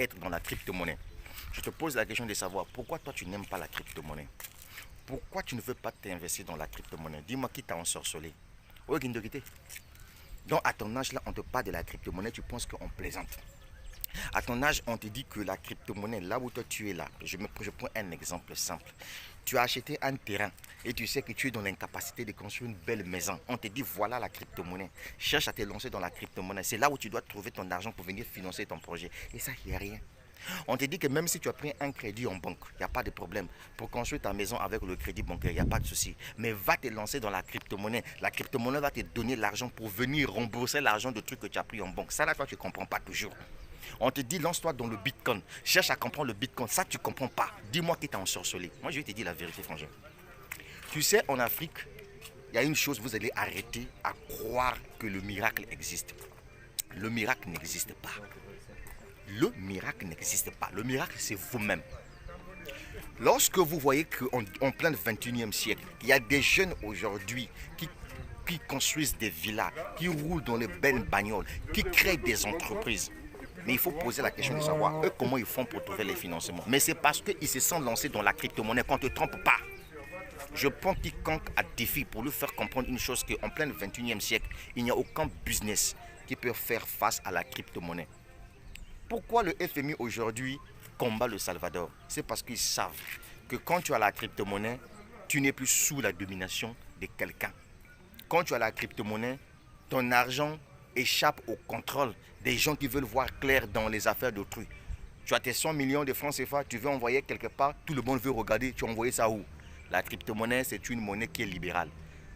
être dans la crypto-monnaie. Je te pose la question de savoir pourquoi toi tu n'aimes pas la crypto-monnaie. Pourquoi tu ne veux pas t'investir dans la crypto-monnaie? Dis-moi qui t'a ensorcelé. Oui, Guindorité. Donc à ton âge là, on te parle de la crypto-monnaie, tu penses qu'on plaisante. À ton âge, on te dit que la crypto-monnaie, là où toi tu es là, je prends un exemple simple. Tu as acheté un terrain et tu sais que tu es dans l'incapacité de construire une belle maison. On te dit voilà la crypto-monnaie. Cherche à te lancer dans la crypto-monnaie. C'est là où tu dois trouver ton argent pour venir financer ton projet. Et ça, il n'y a rien. On te dit que même si tu as pris un crédit en banque, il n'y a pas de problème. Pour construire ta maison avec le crédit bancaire, il n'y a pas de souci. Mais va te lancer dans la crypto-monnaie. La crypto-monnaie va te donner l'argent pour venir rembourser l'argent de trucs que tu as pris en banque. Ça, là, toi, tu ne comprends pas toujours. On te dit, lance-toi dans le Bitcoin. Cherche à comprendre le Bitcoin. Ça, tu ne comprends pas. Dis-moi qui t'a ensorcelé. Moi, je vais te dire la vérité, frangin. Tu sais, en Afrique, il y a une chose, vous allez arrêter à croire que le miracle existe. Le miracle n'existe pas. Le miracle n'existe pas. Le miracle, c'est vous-même. Lorsque vous voyez qu'en plein 21e siècle, il y a des jeunes aujourd'hui qui construisent des villas, qui roulent dans les belles bagnoles, qui créent des entreprises. Mais il faut poser la question de savoir, eux, comment ils font pour trouver les financements. Mais c'est parce qu'ils se sont lancés dans la crypto-monnaie qu'on ne te trompe pas. Je prends quiconque à défi pour lui faire comprendre une chose qu'en plein 21e siècle, il n'y a aucun business qui peut faire face à la crypto-monnaie. Pourquoi le FMI aujourd'hui combat le Salvador? C'est parce qu'ils savent que quand tu as la crypto-monnaie, tu n'es plus sous la domination de quelqu'un. Quand tu as la crypto-monnaie, ton argent échappe au contrôle des gens qui veulent voir clair dans les affaires d'autrui. Tu as tes 100 millions de francs CFA, tu veux envoyer quelque part, tout le monde veut regarder, tu as envoyé ça où? La crypto-monnaie, c'est une monnaie qui est libérale.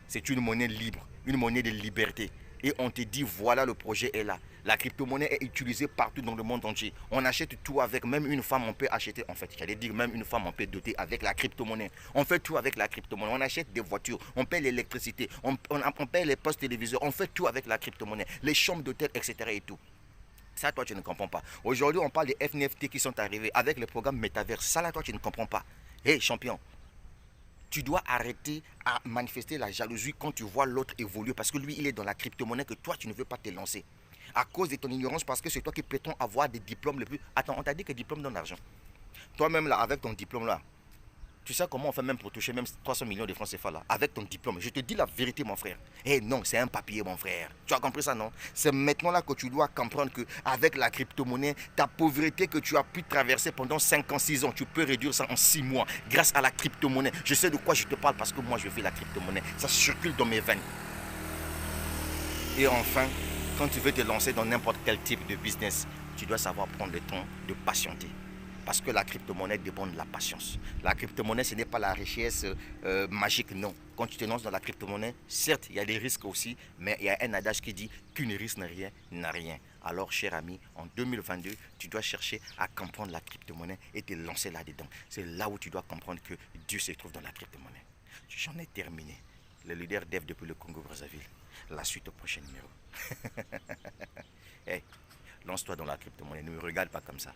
C'est une monnaie libre, une monnaie de liberté. Et on te dit, voilà, le projet est là. La crypto-monnaie est utilisée partout dans le monde entier. On achète tout avec, même une femme, on peut acheter, en fait, j'allais dire, même une femme, on peut doter avec la crypto-monnaie. On fait tout avec la crypto-monnaie. On achète des voitures, on paye l'électricité, on paye les postes téléviseurs, on fait tout avec la crypto-monnaie. Les chambres d'hôtel, etc. et tout. Ça, toi, tu ne comprends pas. Aujourd'hui, on parle des NFT qui sont arrivés avec le programme Metaverse. Ça, là, toi, tu ne comprends pas. Hé, champion, tu dois arrêter à manifester la jalousie quand tu vois l'autre évoluer parce que lui, il est dans la crypto-monnaie que toi, tu ne veux pas te lancer. À cause de ton ignorance, parce que c'est toi qui prétends avoir des diplômes les plus... Attends, on t'a dit que diplôme donne l'argent. Toi-même, là, avec ton diplôme, là, tu sais comment on fait même pour toucher même 300 millions de francs CFA là, avec ton diplôme. Je te dis la vérité, mon frère. Eh non, c'est un papier, mon frère. Tu as compris ça, non? C'est maintenant là que tu dois comprendre qu'avec la crypto-monnaie, ta pauvreté que tu as pu traverser pendant 5 ans, 6 ans, tu peux réduire ça en 6 mois grâce à la crypto-monnaie. Je sais de quoi je te parle parce que moi, je fais la crypto-monnaie. Ça circule dans mes veines. Et enfin, quand tu veux te lancer dans n'importe quel type de business, tu dois savoir prendre le temps de patienter. Parce que la crypto-monnaie dépend de la patience. La crypto-monnaie, ce n'est pas la richesse magique, non. Quand tu te lances dans la crypto-monnaie, certes, il y a des risques aussi, mais il y a un adage qui dit qu'une risque n'a rien, n'a rien. Alors, cher ami, en 2022, tu dois chercher à comprendre la crypto-monnaie et te lancer là-dedans. C'est là où tu dois comprendre que Dieu se trouve dans la crypto-monnaie. J'en ai terminé. Le leader Dev depuis le Congo-Brazzaville. La suite au prochain numéro. Hey, lance-toi dans la crypto-monnaie. Ne me regarde pas comme ça.